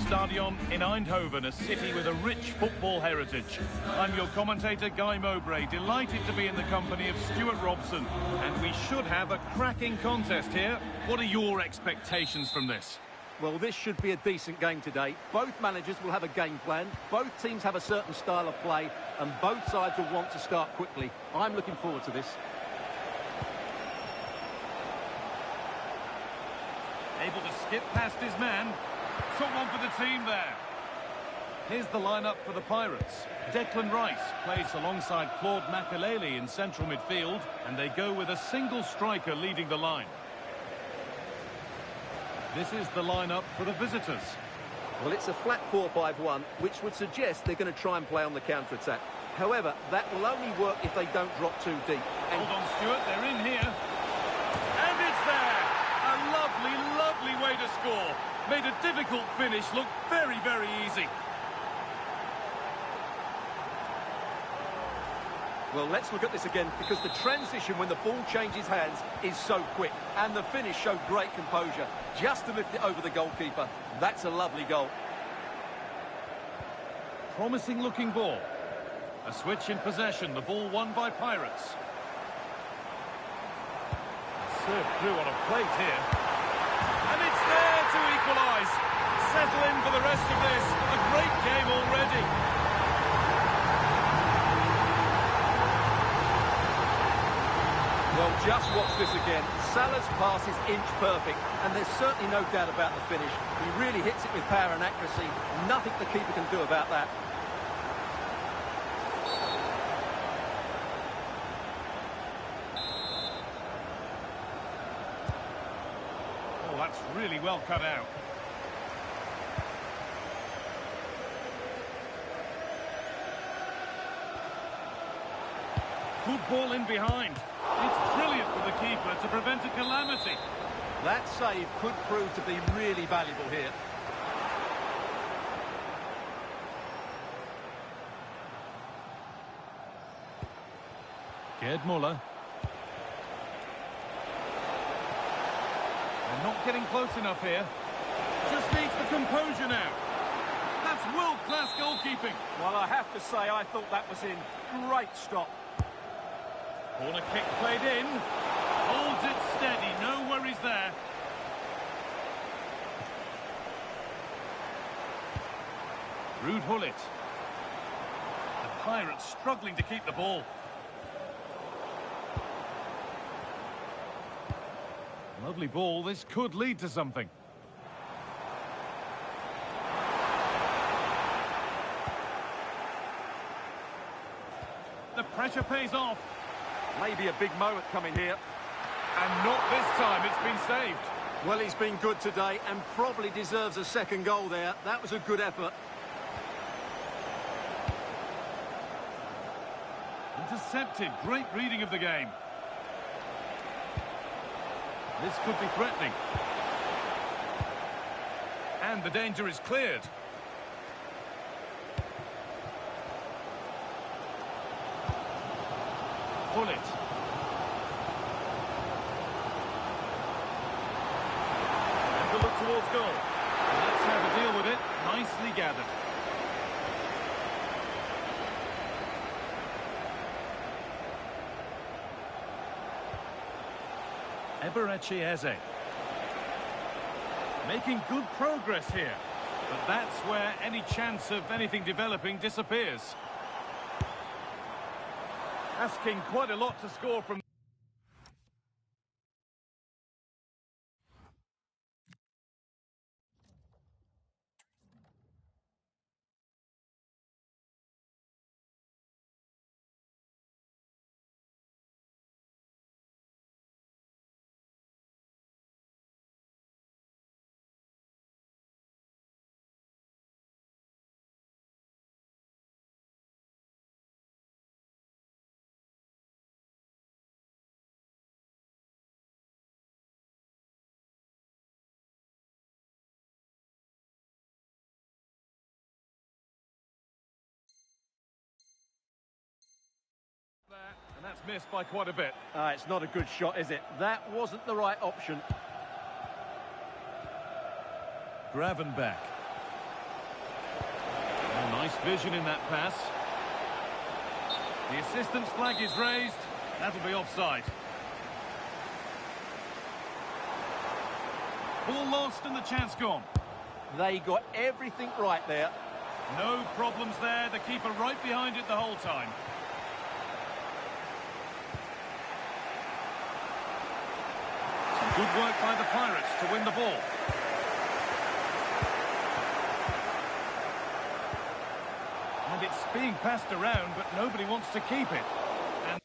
Stadion in Eindhoven, a city with a rich football heritage. I'm your commentator, Guy Mowbray, delighted to be in the company of Stuart Robson. And we should have a cracking contest here. What are your expectations from this? Well, this should be a decent game today. Both managers will have a game plan. Both teams have a certain style of play, and both sides will want to start quickly. I'm looking forward to this. Able to skip past his man. Took one for the team there. Here's the lineup for the Pirates. Declan Rice plays alongside Claude Makelele in central midfield, and they go with a single striker leading the line. This is the lineup for the visitors. Well, it's a flat 4-5-1, which would suggest they're going to try and play on the counter-attack. However, that will only work if they don't drop too deep. Hold on, Stuart, they're in here. And it's there! A lovely, lovely way to score. Made a difficult finish look very, very easy. Well, let's look at this again, because the transition when the ball changes hands is so quick, and the finish showed great composure, just to lift it over the goalkeeper. That's a lovely goal. Promising looking ball. A switch in possession, the ball won by Pirates. Served through on a plate here. And it's there to equalise. Settle in for the rest of this. A great game already. Well, just watch this again. Salah's pass is inch perfect, and there's certainly no doubt about the finish. He really hits it with power and accuracy. Nothing the keeper can do about that. Oh, that's really well cut out. Good ball in behind. It's brilliant for the keeper to prevent a calamity. That save could prove to be really valuable here. Gerd Muller. They're not getting close enough here. Just needs the composure now. That's world-class goalkeeping. Well, I have to say, I thought that was in. Great stop. Corner kick played in. Holds it steady, no worries there. Ruud Gullit. The Pirates struggling to keep the ball. Lovely ball, this could lead to something. The pressure pays off. Maybe a big moment coming here. And not this time, it's been saved. Well, he's been good today and probably deserves a second goal there. That was a good effort. Intercepted, great reading of the game. This could be threatening. And the danger is cleared. Pull it. And to look towards goal. Let's have a deal with it. Nicely gathered. Eberechi Eze. Making good progress here. But that's where any chance of anything developing disappears. Asking quite a lot to score from... And that's missed by quite a bit. It's not a good shot, is it? That wasn't the right option. Gravenberch. Oh, nice vision in that pass. The assistant's flag is raised. That'll be offside. Ball lost and the chance gone. They got everything right there. No problems there. The keeper right behind it the whole time. Some good work by the Pirates to win the ball. And it's being passed around, but nobody wants to keep it. And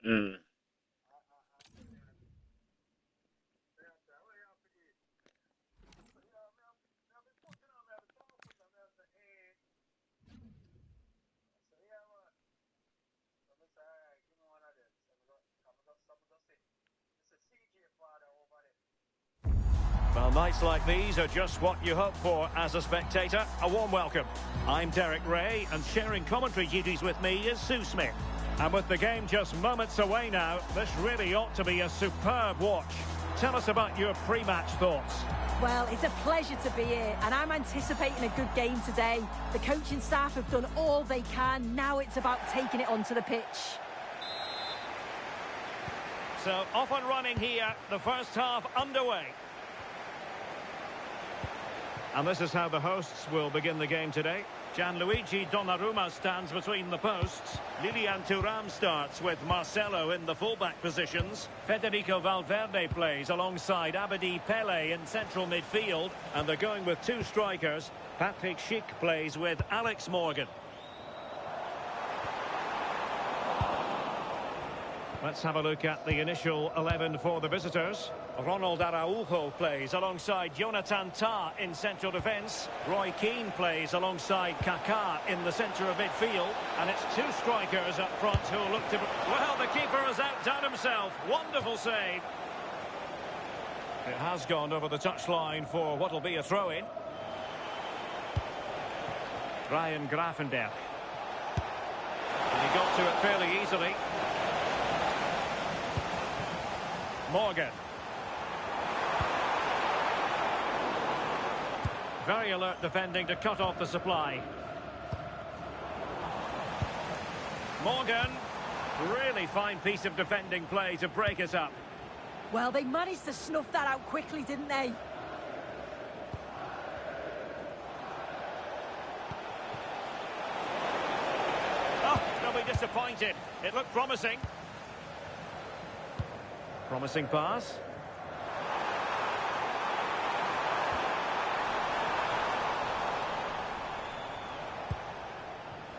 Mm. Well, nights like these are just what you hope for as a spectator. A warm welcome. I'm Derek Ray, and sharing commentary duties with me is Sue Smith. And with the game just moments away now, this really ought to be a superb watch. Tell us about your pre-match thoughts. Well, it's a pleasure to be here, and I'm anticipating a good game today. The coaching staff have done all they can. Now it's about taking it onto the pitch. So, off and running here, the first half underway. And this is how the hosts will begin the game today. Gianluigi Donnarumma stands between the posts. Lilian Thuram starts with Marcelo in the fullback positions. Federico Valverde plays alongside Abedi Pele in central midfield. And they're going with two strikers. Patrick Schick plays with Alex Morgan. Let's have a look at the initial 11 for the visitors. Ronald Araujo plays alongside Jonathan Tah in central defence. Roy Keane plays alongside Kaká in the centre of midfield. And it's two strikers up front who look to... Well, the keeper has outdone himself. Wonderful save. It has gone over the touchline for what will be a throw-in. Ryan Gravenberch. And he got to it fairly easily. Morgan. Very alert defending to cut off the supply. Morgan. Really fine piece of defending play to break us up. Well, they managed to snuff that out quickly, didn't they? Oh, they'll be disappointed. It looked promising. Promising pass.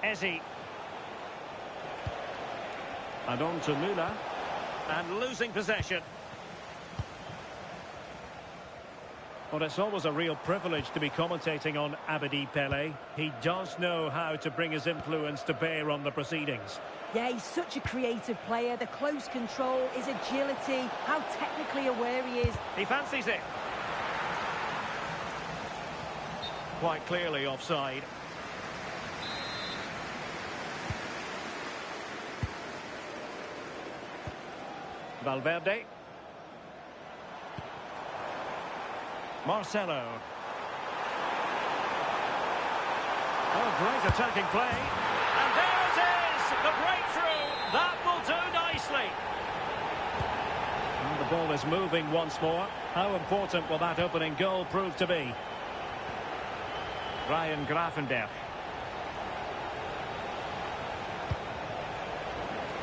Eze. And on to Müller. And losing possession. Well, it's always a real privilege to be commentating on Abedi Pele. He does know how to bring his influence to bear on the proceedings. Yeah, he's such a creative player. The close control, his agility, how technically aware he is. He fancies it. Quite clearly offside. Valverde. Marcelo. Oh, great attacking play. And there it is! The breakthrough! That will do nicely. And the ball is moving once more. How important will that opening goal prove to be? Ryan Gravenberch.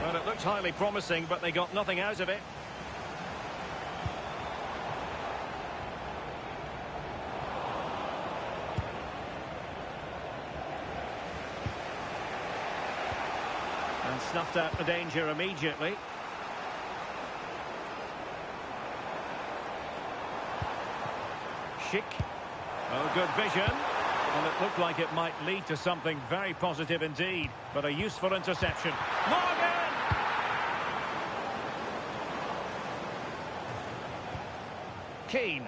Well, it looked highly promising, but they got nothing out of it. And snuffed out the danger immediately. Schick. Oh, good vision. And it looked like it might lead to something very positive indeed. But a useful interception. Morgan! Keane.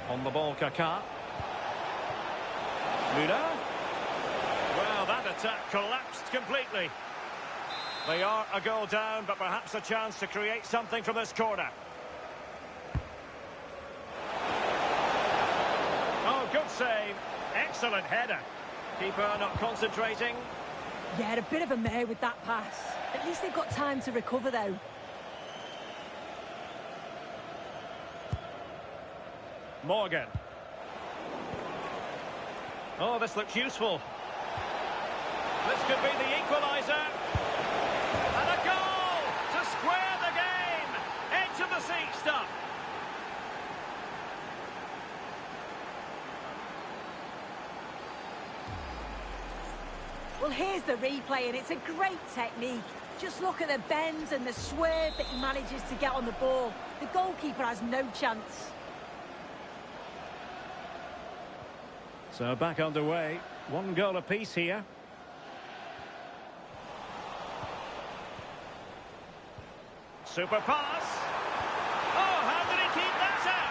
On the ball, Kaká. Müller. Well, that attack collapsed completely. They are a goal down, but perhaps a chance to create something from this corner. Oh, good save. Excellent header. Keeper not concentrating. Yeah, a bit of a mare with that pass. At least they've got time to recover, though. Morgan. Oh, this looks useful. This could be the equaliser. And a goal to square the game. Edge of the seat stuff. Well, here's the replay, and it's a great technique. Just look at the bends and the swerve that he manages to get on the ball. The goalkeeper has no chance. So back underway. One goal apiece here. Super pass. Oh, how did he keep that out?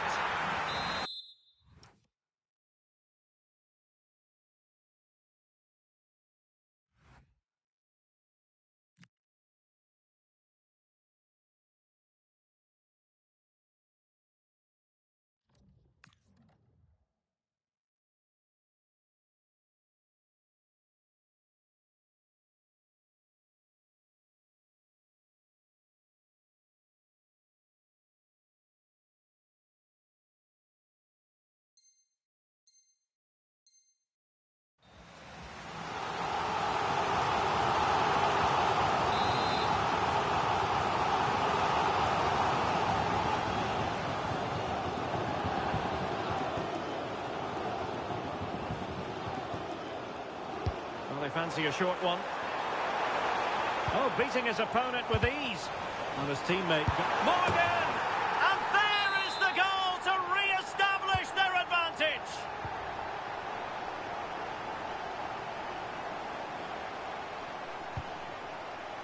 Well, they fancy a short one. Oh, beating his opponent with ease. And his teammate... Morgan! And there is the goal to re-establish their advantage.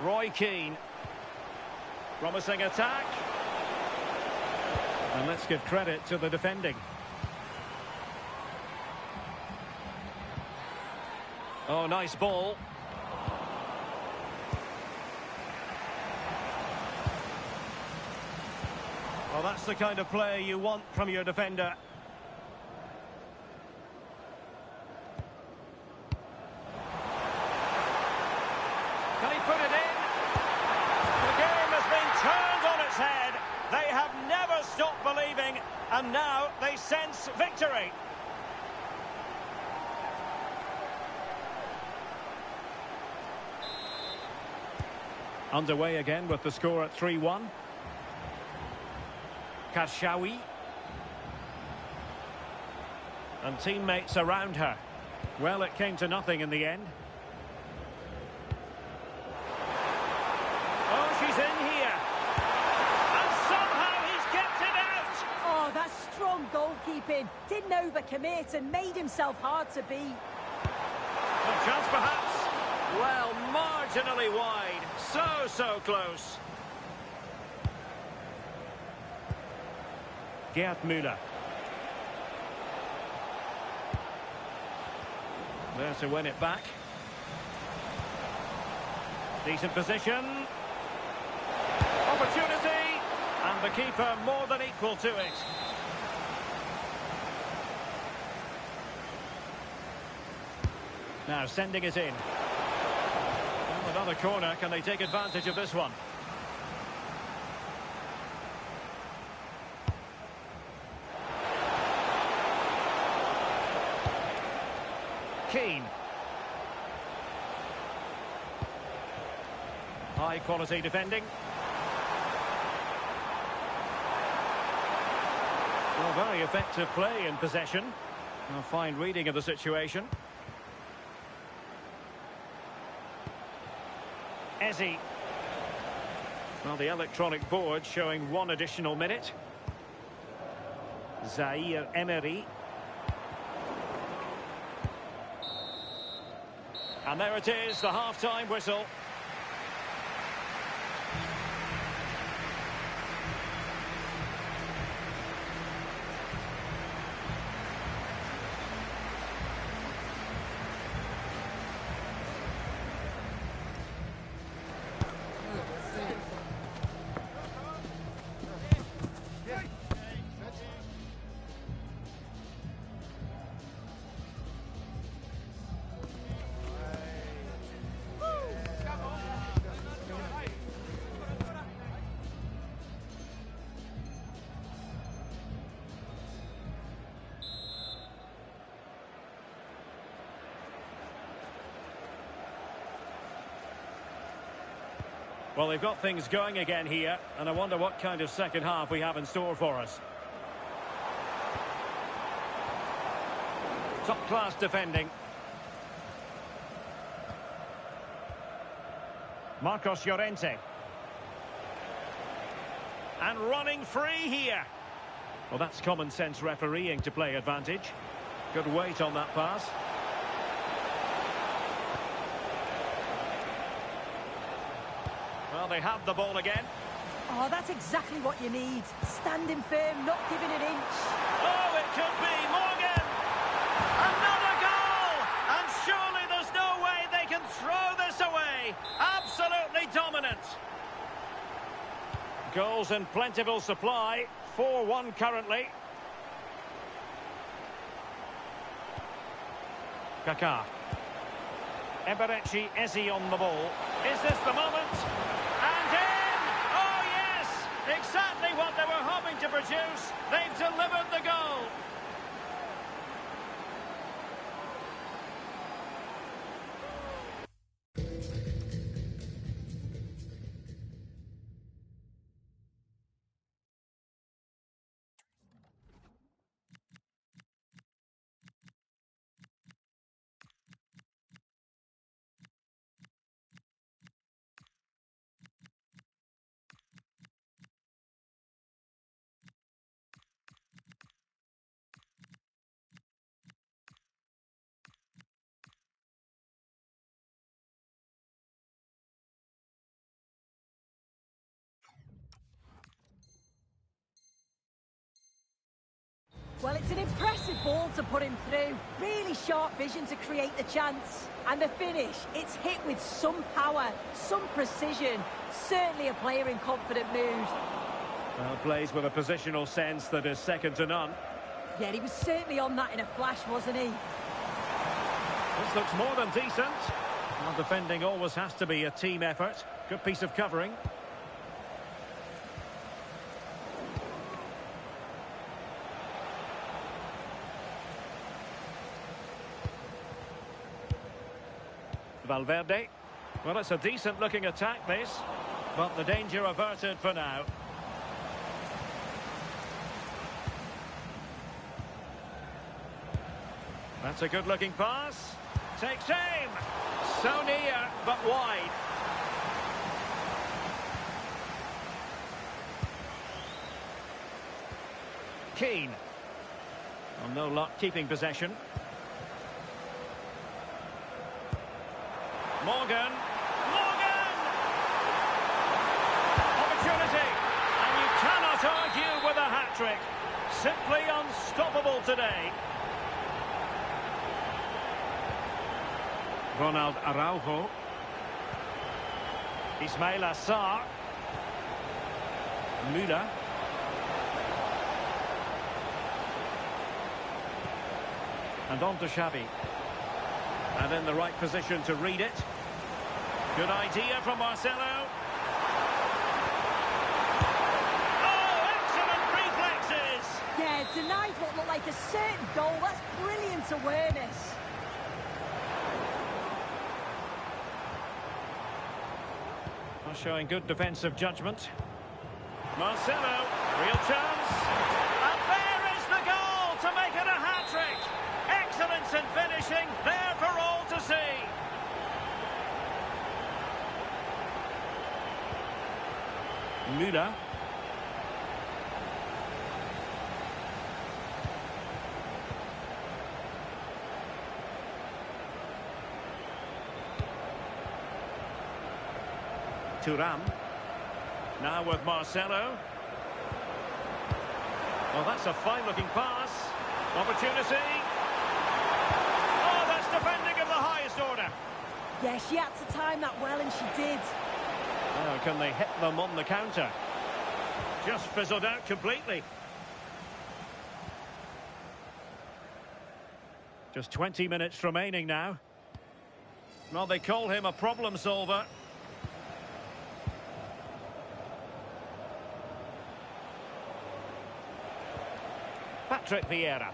Roy Keane. Promising attack. And let's give credit to the defending. Oh, nice ball. Well, that's the kind of play you want from your defender. Can he put it in? The game has been turned on its head. They have never stopped believing, and now they sense victory. Underway again with the score at 3-1. Karshawi. And teammates around her. Well, it came to nothing in the end. Oh, she's in here. And somehow he's kept it out. Oh, that's strong goalkeeping. Didn't overcommit and made himself hard to beat. A chance perhaps. Well, marginally wide. So close. Gerd Müller. There to win it back. Decent position. Opportunity. And the keeper more than equal to it. Now sending it in. Another corner. Can they take advantage of this one? Keane. High quality defending. Well, very effective play in possession. A fine reading of the situation. Eze. Well, the electronic board showing 1 additional minute. Zaire Emery. And there it is, the half-time whistle. Well, they've got things going again here, and I wonder what kind of second half we have in store for us. Top-class defending. Marcos Llorente. And running free here. Well, that's common sense refereeing to play advantage. Good weight on that pass. Well, they have the ball again. Oh, that's exactly what you need. Standing firm, not giving an inch. Oh, it could be Morgan! Another goal! And surely there's no way they can throw this away. Absolutely dominant. Goals in plentiful supply. 4-1 currently. Kaká. Eberechi Eze on the ball. Is this the moment? And in! Oh, yes! Exactly what they were hoping to produce. They've delivered the goal. Well, it's an impressive ball to put him through. Really sharp vision to create the chance. And the finish, it's hit with some power, some precision. Certainly a player in confident mood. Well, plays with a positional sense that is second to none. Yeah, he was certainly on that in a flash, wasn't he? This looks more than decent. Well, defending always has to be a team effort. Good piece of covering. Valverde. Well, it's a decent-looking attack, this. But the danger averted for now. That's a good-looking pass. Takes aim. So near, but wide. Keane. Well, no luck keeping possession. Morgan. Morgan! Opportunity. And you cannot argue with a hat-trick. Simply unstoppable today. Ronald Araujo. Ismail Assar. Müller. And on to Xavi. And in the right position to read it. Good idea from Marcelo. Oh, excellent reflexes! Yeah, denied what looked like a certain goal. That's brilliant awareness. showing good defensive judgment. Marcelo, real chance. And there is the goal to make it a hat-trick. Excellence in finishing, there for all to see. Müller. Thuram. Now with Marcelo. Well, that's a fine-looking pass. Opportunity. Oh, that's defending of the highest order. Yeah, she had to time that well, and she did. Now, can they hit them on the counter? Just fizzled out completely. Just 20 minutes remaining now. Well, they call him a problem solver. Patrick Vieira.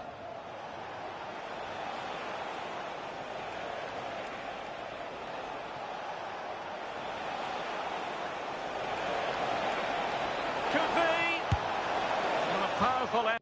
Could be. Well, a powerful end.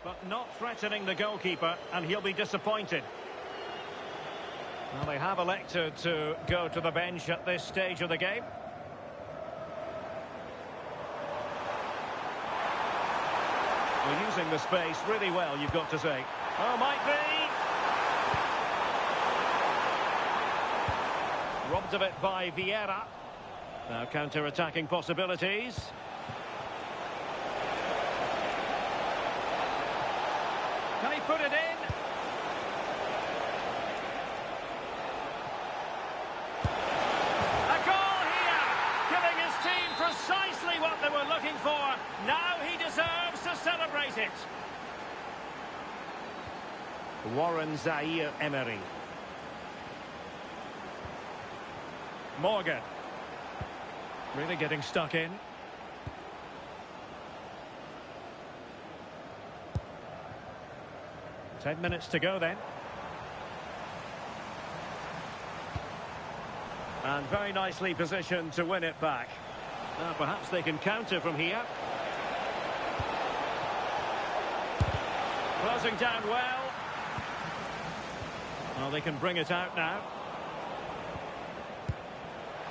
But not threatening the goalkeeper, and he'll be disappointed. Well, they have elected to go to the bench at this stage of the game. We're using the space really well, you've got to say. Oh, might be. Robbed of it by Vieira. Now counter-attacking possibilities. Can he put it in? A goal here, giving his team precisely what they were looking for. Now he deserves to celebrate it. Warren Zaïre-Emery. Morgan. Really getting stuck in. Ten minutes to go then. And very nicely positioned to win it back. Now perhaps they can counter from here. Closing down well. Well, they can bring it out now.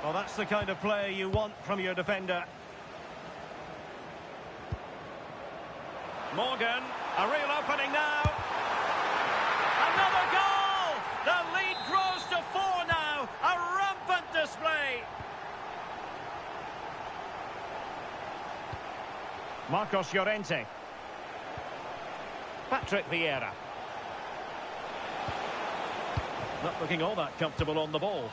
Well, that's the kind of play you want from your defender. Morgan, a real opening now. Another goal! The lead grows to 4 now. A rampant display. Marcos Llorente. Patrick Vieira. Not looking all that comfortable on the ball.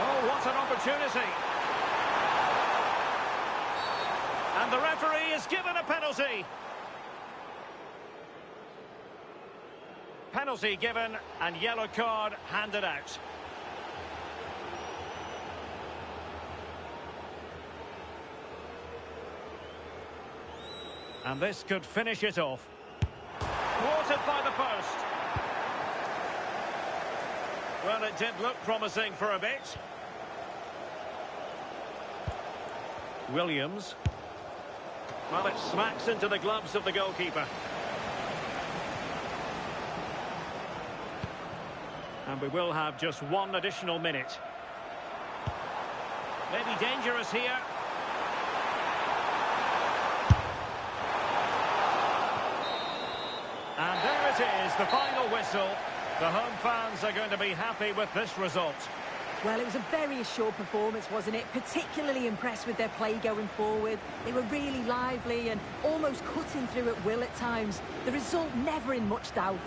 Oh, what an opportunity. And the referee is given a penalty. Penalty given and yellow card handed out. And this could finish it off. Thwarted by the post. Well, it did look promising for a bit. Williams. Well, it smacks into the gloves of the goalkeeper. And we will have just one additional minute. Maybe dangerous here. And there it is, the final whistle. The home fans are going to be happy with this result. Well, it was a very assured performance, wasn't it? Particularly impressed with their play going forward. They were really lively and almost cutting through at will at times. The result never in much doubt.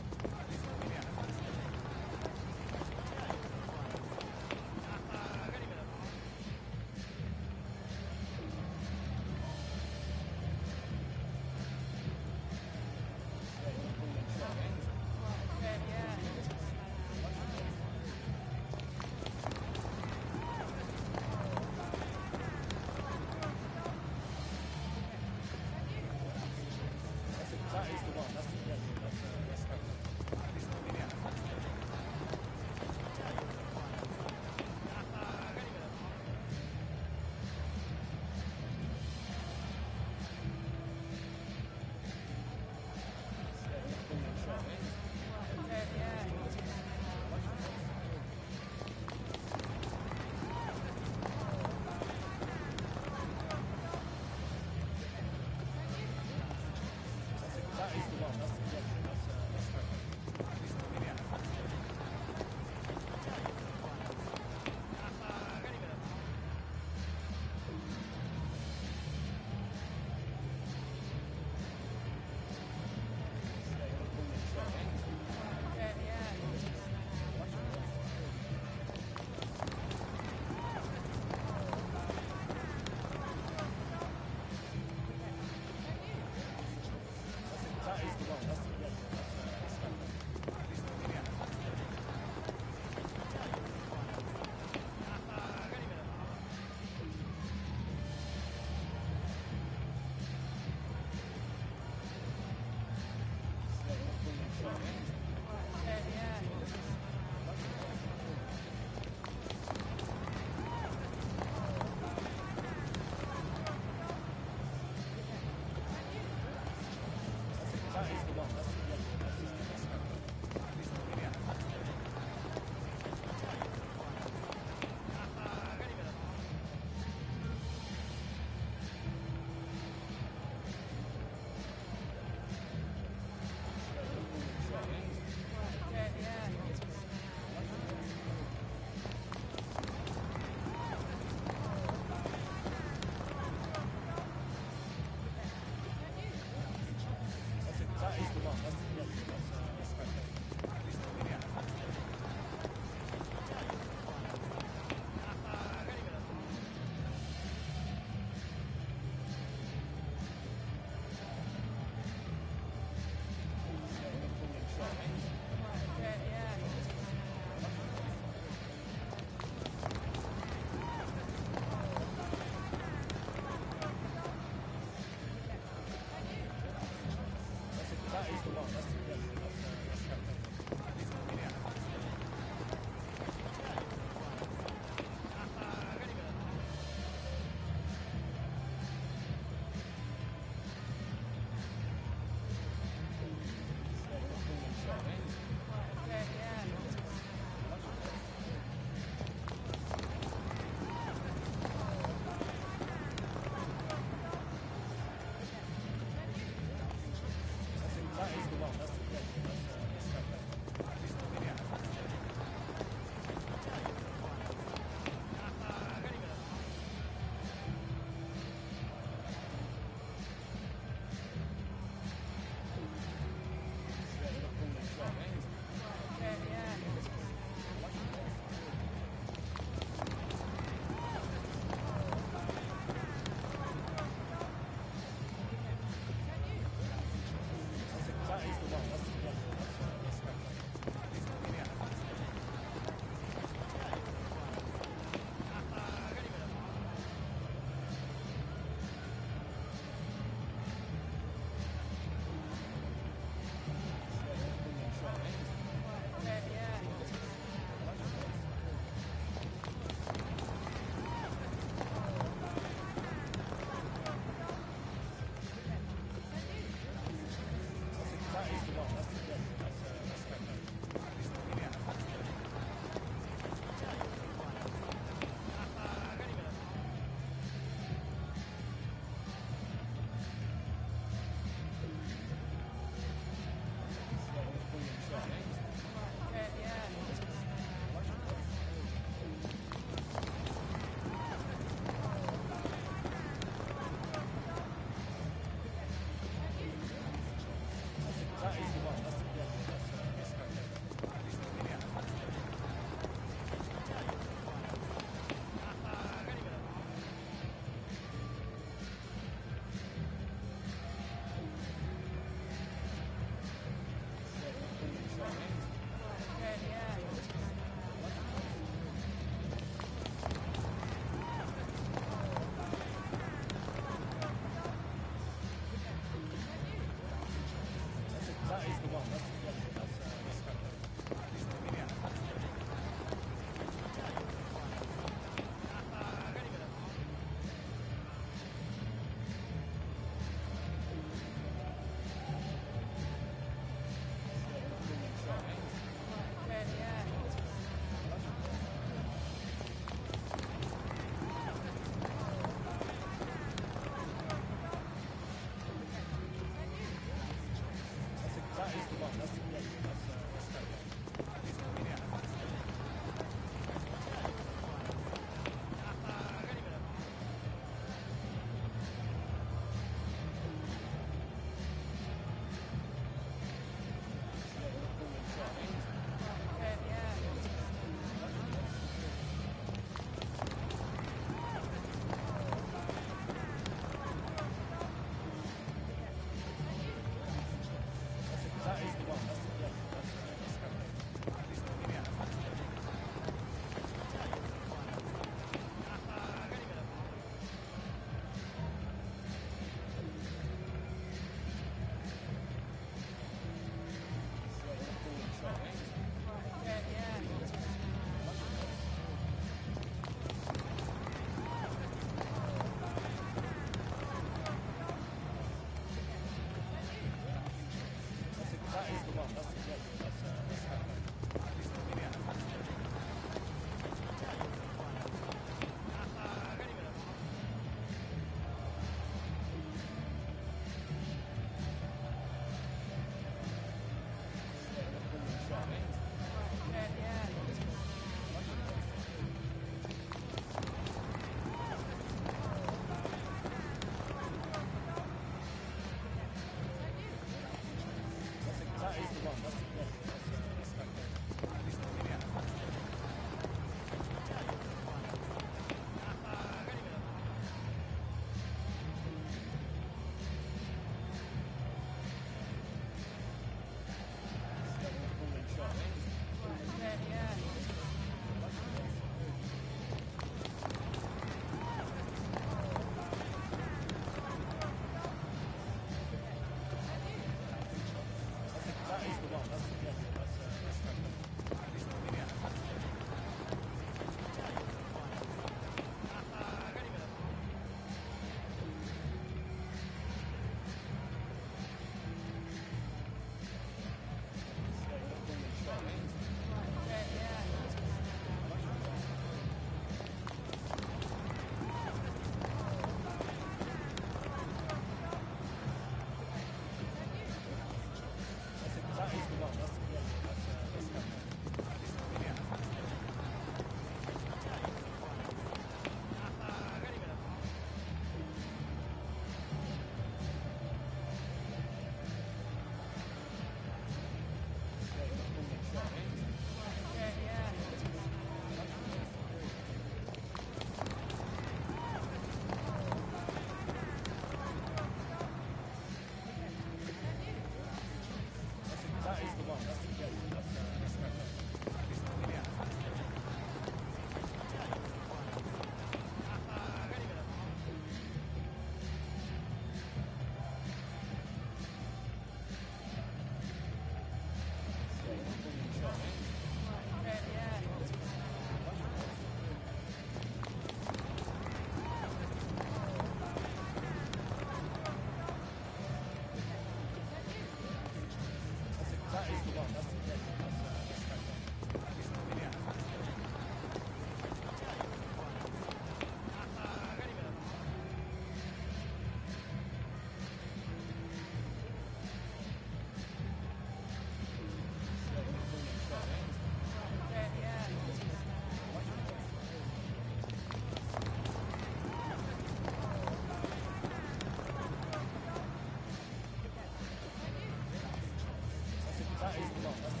That is the one.